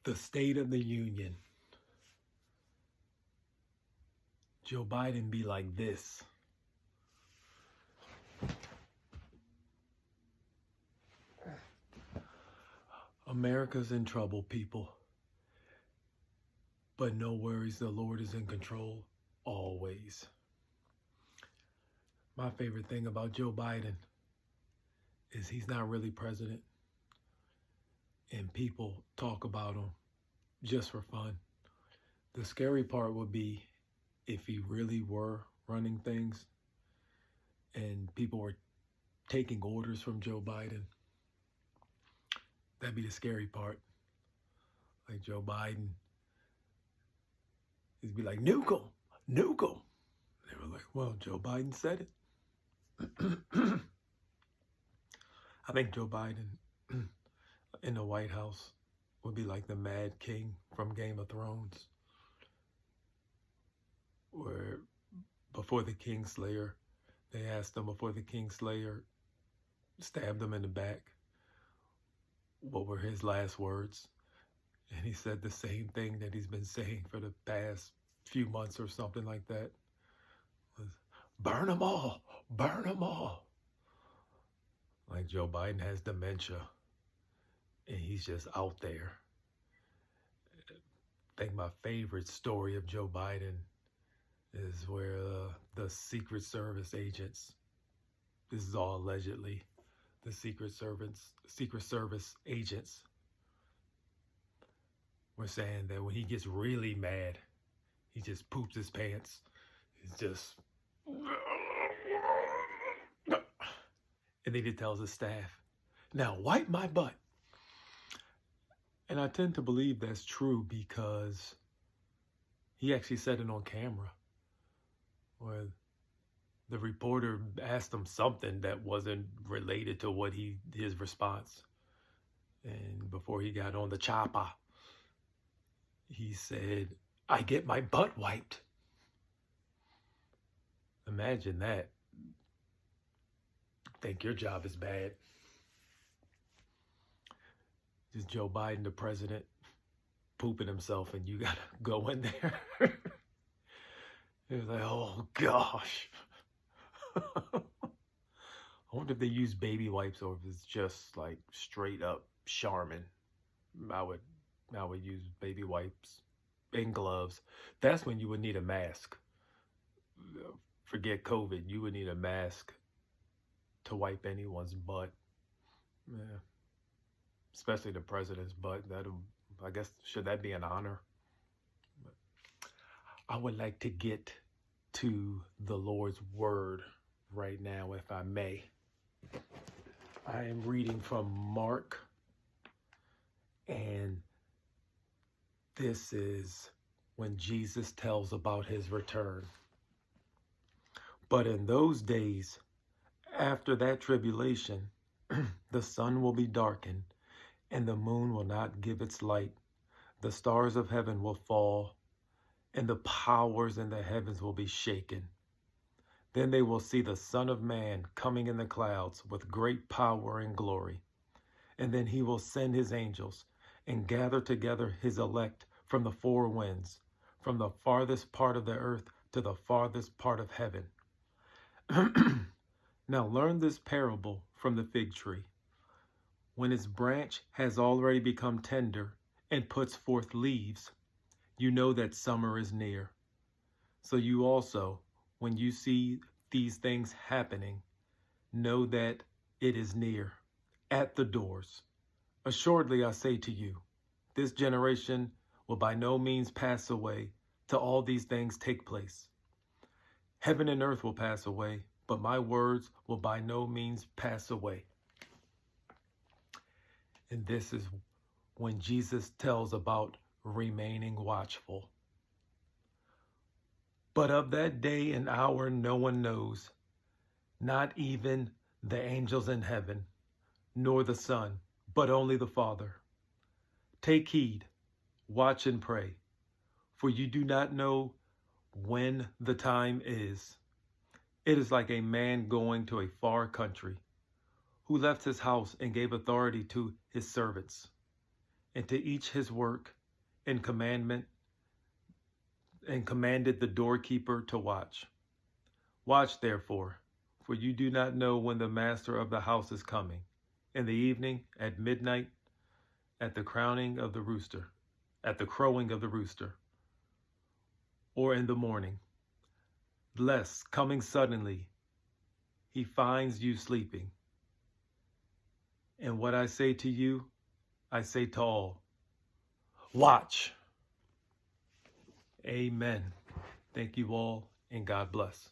the State of the Union. Joe Biden be like this. America's in trouble, people. But no worries, the Lord is in control always. My favorite thing about Joe Biden is he's not really president. And people talk about him just for fun. The scary part would be if he really were running things and people were taking orders from Joe Biden. That'd be the scary part. Like Joe Biden, he'd be like, nuke him, nuke him. They were like, well, Joe Biden said it. I think Joe Biden in the White House would be like the Mad King from Game of Thrones, where before the Kingslayer, they asked him before the Kingslayer stabbed him in the back, what were his last words? And he said the same thing that he's been saying for the past few months or something like that. Was, burn them all, burn them all. Like Joe Biden has dementia and he's just out there. I think my favorite story of Joe Biden is where the Secret Service agents, this is all allegedly, the Secret Service agents were saying that when he gets really mad, he just poops his pants. He's just, and then he tells his staff, now wipe my butt. And I tend to believe that's true because he actually said it on camera, where the reporter asked him something that wasn't related to what his response. And before he got on the chopper, he said, I get my butt wiped. Imagine that. Think your job is bad. Just Joe Biden, the president, pooping himself and you gotta go in there. It was like, oh gosh. I wonder if they use baby wipes or if it's just like straight up Charmin. I would use baby wipes and gloves. That's when you would need a mask. Forget COVID, you would need a mask to wipe anyone's butt. Yeah. Especially the president's butt. I guess, should that be an honor? But I would like to get to the Lord's word right now, if I may. I am reading from Mark, and this is when Jesus tells about his return. But in those days, after that tribulation, the sun will be darkened, and the moon will not give its light. The stars of heaven will fall, and the powers in the heavens will be shaken. Then they will see the Son of Man coming in the clouds with great power and glory. And then he will send his angels and gather together his elect from the four winds, from the farthest part of the earth to the farthest part of heaven. Now learn this parable from the fig tree. When its branch has already become tender and puts forth leaves, you know that summer is near. So you also, when you see these things happening, know that it is near, at the doors. Assuredly, I say to you, this generation will by no means pass away till all these things take place. Heaven and earth will pass away, but my words will by no means pass away. And this is when Jesus tells about remaining watchful. But of that day and hour no one knows, not even the angels in heaven, nor the Son, but only the Father. Take heed, watch and pray, for you do not know when the time is. It is like a man going to a far country, who left his house and gave authority to his servants, and to each his work and commanded the doorkeeper to watch. Watch therefore, for you do not know when the master of the house is coming, in the evening, at midnight, at the crowing of the rooster, or in the morning, lest coming suddenly he finds you sleeping. And what I say to you, I say to all, watch. Amen. Thank you all, and God bless.